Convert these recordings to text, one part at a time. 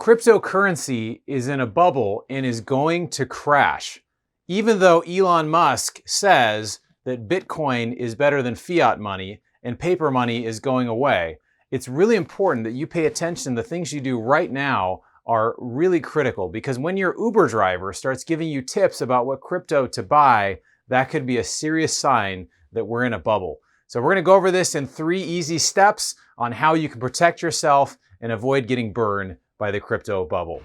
Cryptocurrency is in a bubble and is going to crash. Even though Elon Musk says that Bitcoin is better than fiat money and paper money is going away, it's really important that you pay attention. The things you do right now are really critical, because when your Uber driver starts giving you tips about what crypto to buy, that could be a serious sign that we're in a bubble. So we're going to go over this in 3 easy steps on how you can protect yourself and avoid getting burned by the crypto bubble.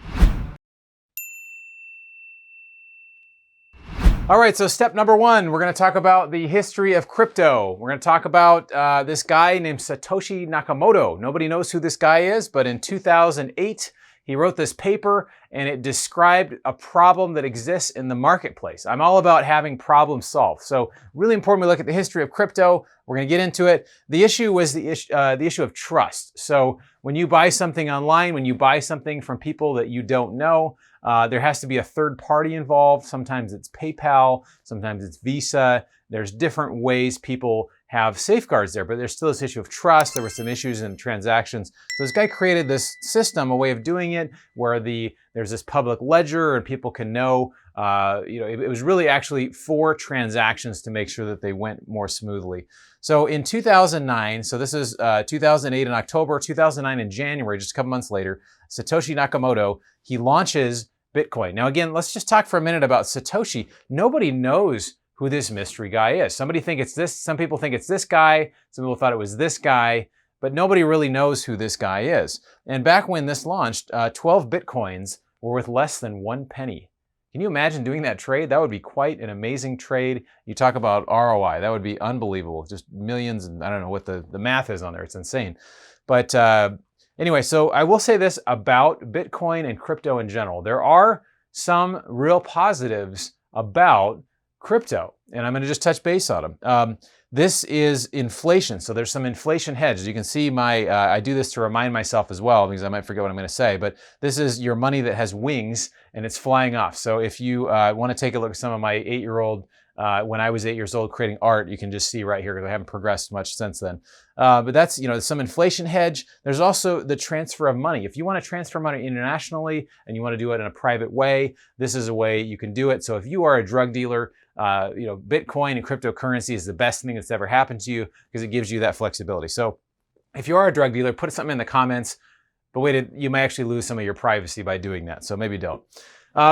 All right, so step number 1, we're going to talk about the history of crypto. We're going to talk about this guy named Satoshi Nakamoto. Nobody knows who this guy is, but in 2008, he wrote this paper and it described a problem that exists in the marketplace. I'm all about having problems solved. So really important we look at the history of crypto. We're going to get into it. The issue was the issue of trust. So when you buy something online, when you buy something from people that you don't know, there has to be a third party involved. Sometimes it's PayPal, sometimes it's Visa. There's different ways people have safeguards there, but there's still this issue of trust. There were some issues in transactions. So this guy created this system, a way of doing it, where there's this public ledger and people can know, it was really actually for transactions to make sure that they went more smoothly. So in 2009, so this is 2008 in October, 2009 in January, just a couple months later, Satoshi Nakamoto, he launches Bitcoin. Now again, let's just talk for a minute about Satoshi. Nobody knows who this mystery guy is. Some people think it's this guy, some people thought it was this guy, but nobody really knows who this guy is. And back when this launched, 12 Bitcoins were worth less than 1 penny. Can you imagine doing that trade? That would be quite an amazing trade. You talk about ROI, that would be unbelievable. Just millions, and I don't know what the math is on there, it's insane. But anyway, so I will say this about Bitcoin and crypto in general. There are some real positives about crypto, and I'm going to just touch base on them. This is inflation, so there's some inflation hedge. As you can see, I do this to remind myself as well, because I might forget what I'm going to say, but this is your money that has wings and it's flying off. So if you want to take a look at some of my 8-year-old, when I was 8 years old creating art, you can just see right here, because I haven't progressed much since then. But that's, some inflation hedge. There's also the transfer of money. If you want to transfer money internationally and you want to do it in a private way, this is a way you can do it. So if you are a drug dealer, Bitcoin and cryptocurrency is the best thing that's ever happened to you, because it gives you that flexibility. So if you are a drug dealer, put something in the comments, but wait, you may actually lose some of your privacy by doing that. So maybe don't.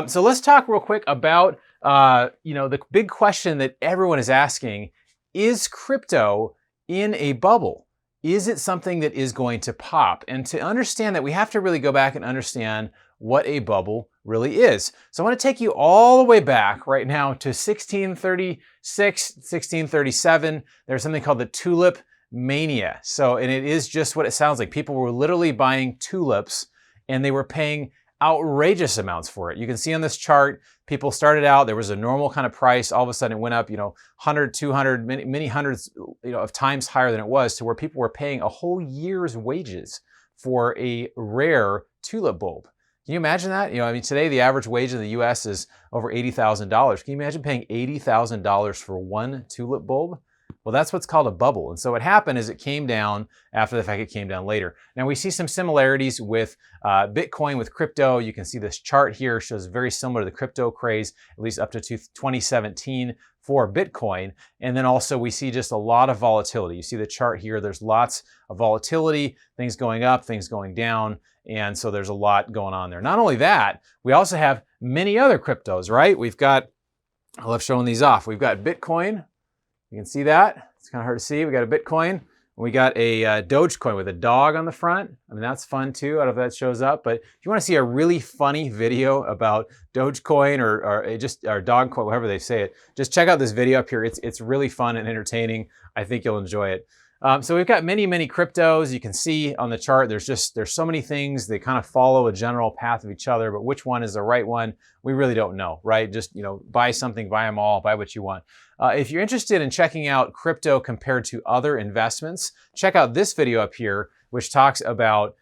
So let's talk real quick about, the big question that everyone is asking: is crypto in a bubble? Is it something that is going to pop? And to understand that, we have to really go back and understand what a bubble really is. So I want to take you all the way back right now to 1636, 1637. There's something called the tulip mania. So, and it is just what it sounds like. People were literally buying tulips and they were paying outrageous amounts for it. You can see on this chart, people started out, there was a normal kind of price. All of a sudden it went up, 100, 200, many hundreds, of times higher than it was, to where people were paying a whole year's wages for a rare tulip bulb. Can you imagine that? Today the average wage in the US is over $80,000. Can you imagine paying $80,000 for one tulip bulb? Well, that's what's called a bubble. And so what happened is it came down after the fact. It came down later. Now we see some similarities with Bitcoin, with crypto. You can see this chart here shows very similar to the crypto craze, at least up to 2017 for Bitcoin. And then also we see just a lot of volatility. You see the chart here, there's lots of volatility, things going up, things going down. And so there's a lot going on there. Not only that, we also have many other cryptos, right? I love showing these off. We've got Bitcoin. You can see that. It's kind of hard to see. We got a Bitcoin. We got a Dogecoin with a dog on the front. That's fun too. I don't know if that shows up, but if you want to see a really funny video about Dogecoin or Dogcoin, however they say it, just check out this video up here. It's really fun and entertaining. I think you'll enjoy it. So we've got many, many cryptos. You can see on the chart, there's so many things. They kind of follow a general path of each other, but which one is the right one, we really don't know, right? Just, buy something, buy them all, buy what you want. If you're interested in checking out crypto compared to other investments, check out this video up here, which talks about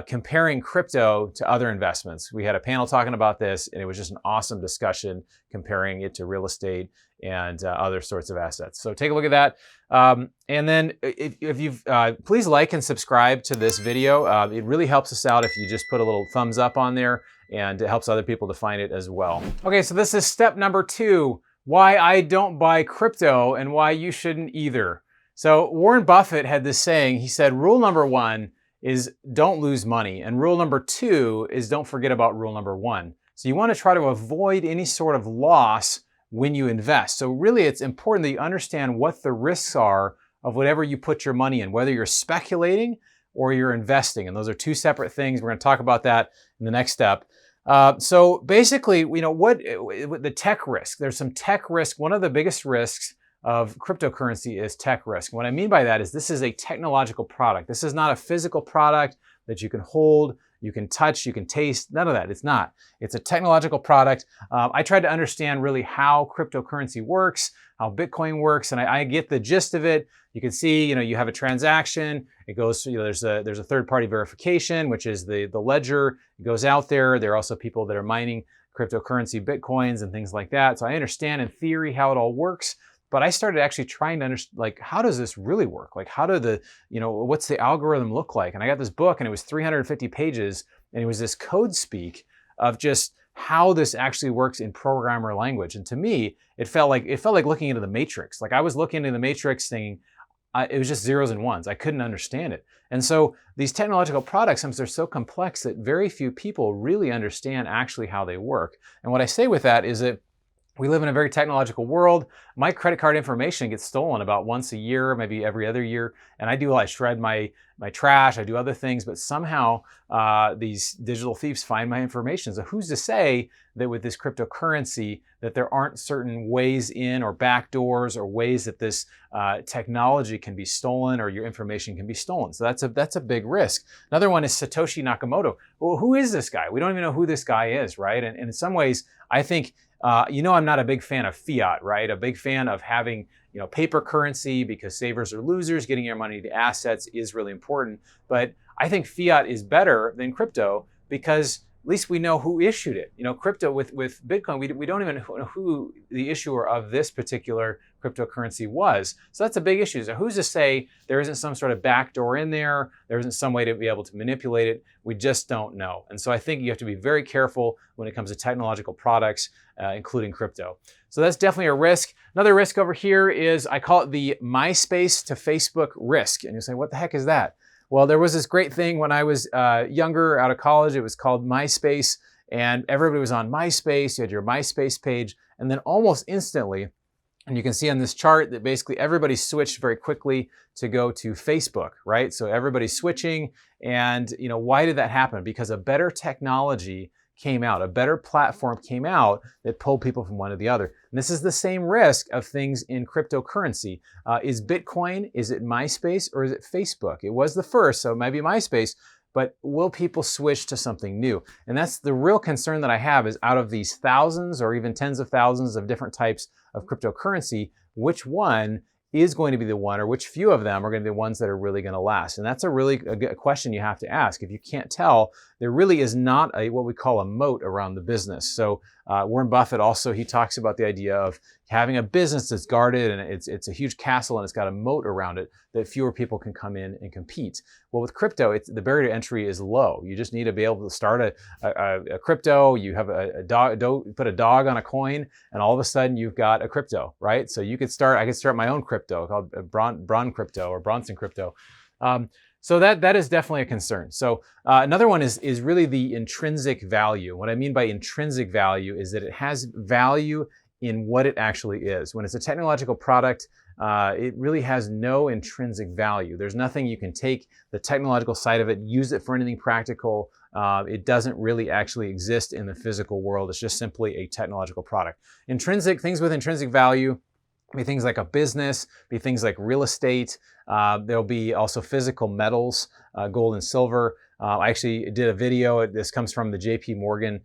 comparing crypto to other investments. We had a panel talking about this, and it was just an awesome discussion comparing it to real estate and other sorts of assets. So take a look at that. And then if you've, please like and subscribe to this video. It really helps us out if you just put a little thumbs up on there, and it helps other people to find it as well. Okay, so this is step number 2, why I don't buy crypto and why you shouldn't either. So Warren Buffett had this saying. He said, rule number 1 is don't lose money. And rule number 2 is don't forget about rule number 1. So you want to try to avoid any sort of loss when you invest. So really it's important that you understand what the risks are of whatever you put your money in, whether you're speculating or you're investing. And those are 2 separate things. We're going to talk about that in the next step. So basically, what the tech risk, there's some tech risk. One of the biggest risks of cryptocurrency is tech risk. What I mean by that is this is a technological product. This is not a physical product that you can hold, you can touch, you can taste, none of that. It's not. It's a technological product. I tried to understand really how cryptocurrency works, how Bitcoin works, and I get the gist of it. You can see, you have a transaction. It goes, there's a third-party verification, which is the ledger. It goes out there. There are also people that are mining cryptocurrency, Bitcoins, and things like that. So I understand in theory how it all works. But I started actually trying to understand, like, how does this really work? Like, how do what's the algorithm look like? And I got this book, and it was 350 pages, and it was this code speak of just how this actually works in programmer language. And to me, it felt like looking into the Matrix. Like I was looking into the Matrix thinking, it was just zeros and ones. I couldn't understand it. And so these technological products, sometimes they're so complex that very few people really understand actually how they work. And what I say with that is that we live in a very technological world. My credit card information gets stolen about once a year, maybe every other year. And I shred my trash, I do other things, but somehow these digital thieves find my information. So who's to say that with this cryptocurrency that there aren't certain ways in or back doors or ways that this technology can be stolen or your information can be stolen? So that's a big risk. Another one is Satoshi Nakamoto. Well, who is this guy? We don't even know who this guy is, right? And in some ways, I think, I'm not a big fan of fiat, right? A big fan of having, paper currency because savers are losers. Getting your money to assets is really important. But I think fiat is better than crypto because at least we know who issued it. Crypto with Bitcoin, we don't even know who the issuer of this particular cryptocurrency was. So that's a big issue. So who's to say there isn't some sort of backdoor in there? There isn't some way to be able to manipulate it? We just don't know. And so I think you have to be very careful when it comes to technological products, including crypto. So that's definitely a risk. Another risk over here is, I call it the MySpace to Facebook risk. And you say, what the heck is that? Well, there was this great thing when I was younger, out of college. It was called MySpace, and everybody was on MySpace. You had your MySpace page, and then almost instantly, and you can see on this chart that basically everybody switched very quickly to go to Facebook, right? So everybody's switching, and why did that happen? Because a better technology came out, a better platform came out that pulled people from one to the other. And this is the same risk of things in cryptocurrency. Is Bitcoin, is it MySpace, or is it Facebook? It was the first, so it might be MySpace, but will people switch to something new? And that's the real concern that I have, is out of these thousands or even tens of thousands of different types of cryptocurrency, which one is going to be the one, or which few of them are going to be the ones that are really going to last? And that's a question you have to ask. If you can't tell, there really is not what we call a moat around the business. So Warren Buffett also, he talks about the idea of having a business that's guarded, and it's a huge castle, and it's got a moat around it that fewer people can come in and compete. Well, with crypto, the barrier to entry is low. You just need to be able to start a crypto. You have a dog, put a dog on a coin, and all of a sudden you've got a crypto, right? So I could start my own crypto called Bron Crypto or Bronson Crypto. So that is definitely a concern. So another one is really the intrinsic value. What I mean by intrinsic value is that it has value in what it actually is. When it's a technological product, it really has no intrinsic value. There's nothing you can take the technological side of it, use it for anything practical. It doesn't really actually exist in the physical world. It's just simply a technological product. Things with intrinsic value be things like a business, be things like real estate. There'll be also physical metals, gold and silver. I actually did a video. This comes from the JP Morgan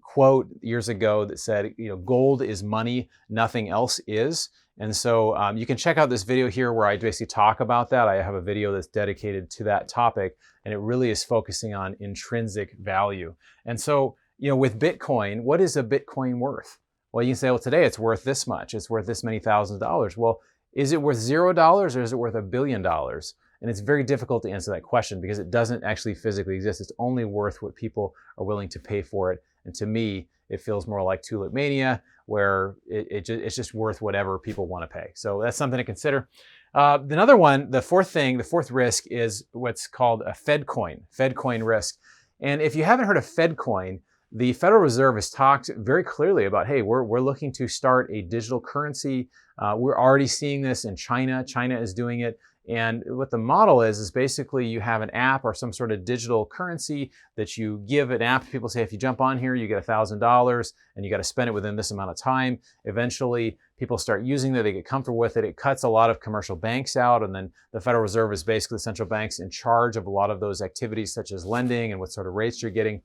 quote years ago that said, gold is money, nothing else is. And so you can check out this video here where I basically talk about that. I have a video that's dedicated to that topic, and it really is focusing on intrinsic value. And so, with Bitcoin, what is a Bitcoin worth? Well, you can say, well, today it's worth this much. It's worth this many thousands of dollars. Well, is it worth $0 or is it worth $1 billion? And it's very difficult to answer that question because it doesn't actually physically exist. It's only worth what people are willing to pay for it. And to me, it feels more like tulip mania, where it's just worth whatever people want to pay. So that's something to consider. Another one, the fourth risk is what's called a Fed coin risk. And if you haven't heard of Fed coin, the Federal Reserve has talked very clearly about, hey, we're looking to start a digital currency. We're already seeing this in China. China is doing it. And what the model is basically you have an app or some sort of digital currency that you give an app. People say, if you jump on here, you get $1,000 and you got to spend it within this amount of time. Eventually, people start using it. They get comfortable with it. It cuts a lot of commercial banks out. And then the Federal Reserve is basically the central banks in charge of a lot of those activities, such as lending and what sort of rates you're getting.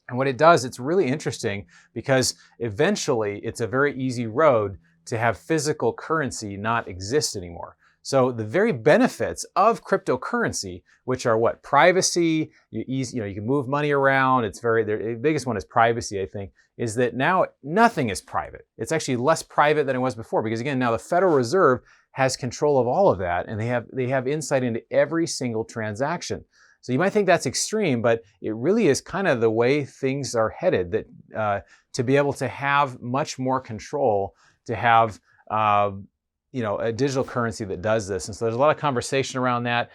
And what it does, it's really interesting because eventually it's a very easy road to have physical currency not exist anymore. So the very benefits of cryptocurrency, which are what? Privacy, you can move money around. The biggest one is privacy, I think, is that now nothing is private. It's actually less private than it was before because, again, now the Federal Reserve has control of all of that, and they have insight into every single transaction. So you might think that's extreme, but it really is kind of the way things are headed, that to be able to have much more control, to have a digital currency that does this. And so there's a lot of conversation around that.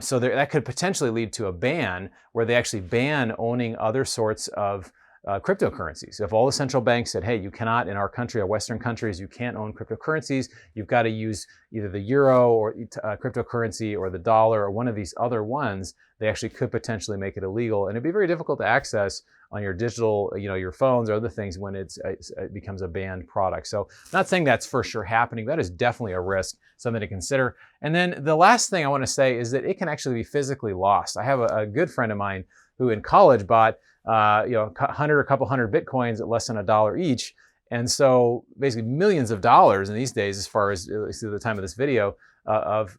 So that could potentially lead to a ban where they actually ban owning other sorts of cryptocurrencies. If all the central banks said, hey, you cannot, in our country, or Western countries, you can't own cryptocurrencies, you've got to use either the euro or cryptocurrency or the dollar or one of these other ones, they actually could potentially make it illegal. And it'd be very difficult to access on your digital, your phones or other things when it becomes a banned product. So I'm not saying that's for sure happening. That is definitely a risk, something to consider. And then the last thing I want to say is that it can actually be physically lost. I have a good friend of mine who in college bought a couple hundred Bitcoins at less than $1 each. And so basically millions of dollars in these days, as far as the time of this video, of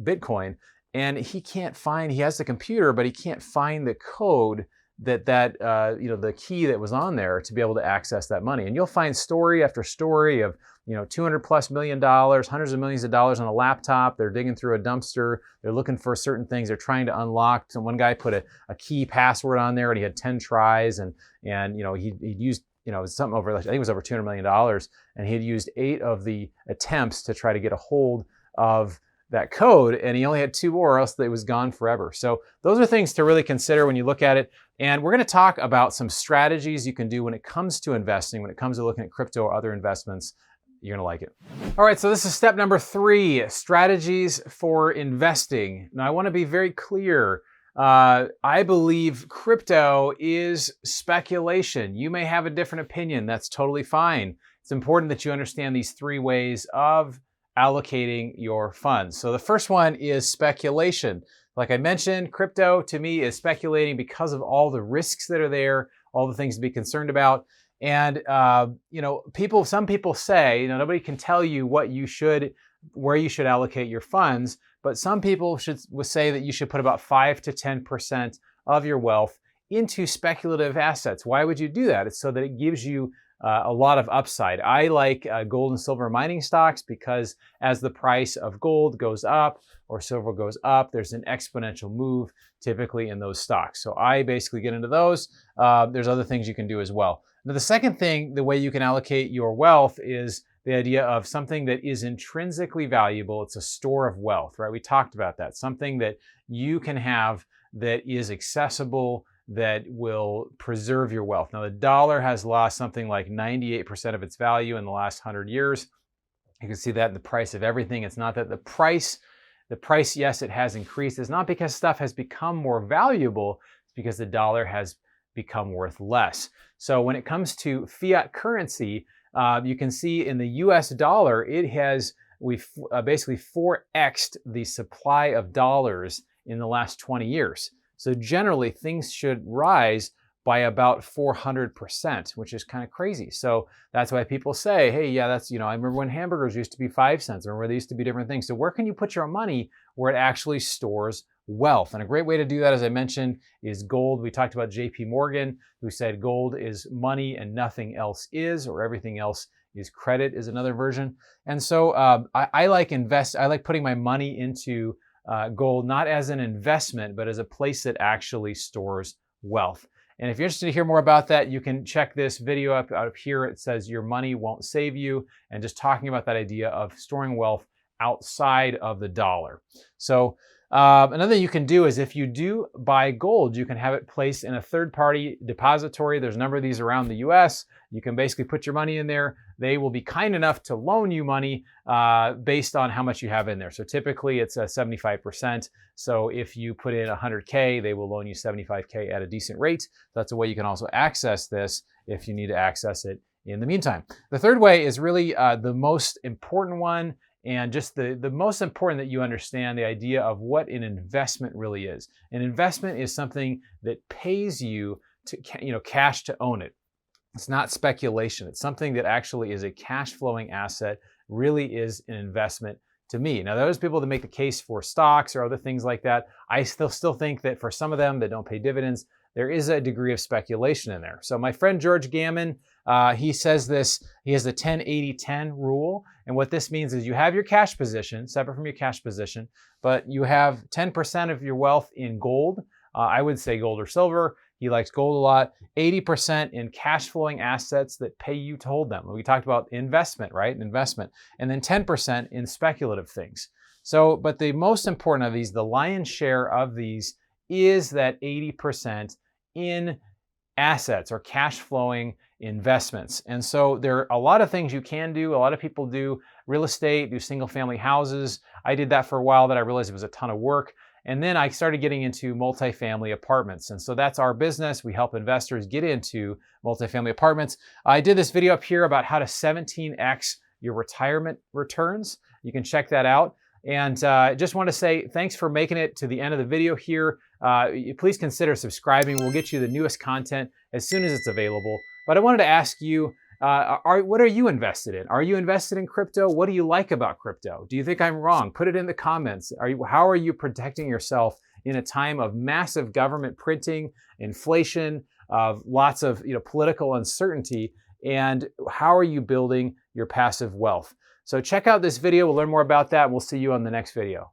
Bitcoin. And he has the computer, but he can't find the code the key that was on there to be able to access that money. And you'll find story after story of, $200+ million, hundreds of millions of dollars on a laptop. They're digging through a dumpster. They're looking for certain things. They're trying to unlock. So one guy put a key password on there and he had 10 tries and he'd used, something over, I think it was over $200 million. And he had used 8 of the attempts to try to get a hold of that code, and he only had 2 more, or else it was gone forever. So those are things to really consider when you look at it. And we're going to talk about some strategies you can do when it comes to investing, when it comes to looking at crypto or other investments. You're going to like it. All right, so this is step number 3, strategies for investing. Now, I want to be very clear. I believe crypto is speculation. You may have a different opinion. That's totally fine. It's important that you understand these 3 ways of allocating your funds. So the first one is speculation. Like I mentioned, crypto to me is speculating because of all the risks that are there, all the things to be concerned about. And some people say, nobody can tell you where you should allocate your funds, but some people would say that you should put about 5 to 10% of your wealth into speculative assets. Why would you do that? It's so that it gives you a lot of upside. I like gold and silver mining stocks because as the price of gold goes up or silver goes up, there's an exponential move typically in those stocks. So I basically get into those. There's other things you can do as well. Now, the second thing, the way you can allocate your wealth is the idea of something that is intrinsically valuable. It's a store of wealth, right? We talked about that. Something that you can have that is accessible, that will preserve your wealth. Now, the dollar has lost something like 98% of its value in the last 100 years. You can see that in the price of everything. It's not that the price, yes, it has increased. It's not because stuff has become more valuable. It's because the dollar has become worth less. So when it comes to fiat currency, you can see in the US dollar, we've basically 4x'd the supply of dollars in the last 20 years. So generally, things should rise by about 400%, which is kind of crazy. So that's why people say, hey, yeah, that's, I remember when hamburgers used to be 5 cents, or where they used to be different things. So where can you put your money where it actually stores wealth? And a great way to do that, as I mentioned, is gold. We talked about JP Morgan, who said gold is money and nothing else is, or everything else is credit, is another version. And so I like putting my money into gold, not as an investment, but as a place that actually stores wealth. And if you're interested to hear more about that, you can check this video up here. It says Your Money Won't Save You, and just talking about that idea of storing wealth outside of the dollar. So another thing you can do is, if you do buy gold, you can have it placed in a third-party depository. There's a number of these around the US. You can basically put your money in there. They will be kind enough to loan you money based on how much you have in there. So typically it's 75%. So if you put in 100K, they will loan you 75K at a decent rate. That's a way you can also access this if you need to access it in the meantime. The third way is really the most important one, and just the most important that you understand the idea of what an investment really is. An investment is something that pays you to, cash to own it. It's not speculation. It's something that actually is a cash flowing asset, really is an investment to me. Now, there's people that make the case for stocks or other things like that. I still think that for some of them that don't pay dividends, there is a degree of speculation in there. So my friend George Gammon, he says this, he has the 10-80-10 rule. And what this means is you have your cash position, separate from your cash position, but you have 10% of your wealth in gold. I would say gold or silver. He likes gold a lot. 80% in cash flowing assets that pay you to hold them. We talked about investment, right? Investment. And then 10% in speculative things. So, but the most important of these, the lion's share of these, is that 80% in assets or cash flowing investments. And so there are a lot of things you can do. A lot of people do real estate, do single family houses. I did that for a while, that I realized it was a ton of work. And then I started getting into multifamily apartments. And so that's our business. We help investors get into multifamily apartments. I did this video up here about how to 17x your retirement returns. You can check that out. And just want to say thanks for making it to the end of the video here. Please consider subscribing. We'll get you the newest content as soon as it's available. But I wanted to ask you, what are you invested in? Are you invested in crypto? What do you like about crypto? Do you think I'm wrong? Put it in the comments. How are you protecting yourself in a time of massive government printing, inflation, of lots of political uncertainty? And how are you building your passive wealth? So check out this video. We'll learn more about that. We'll see you on the next video.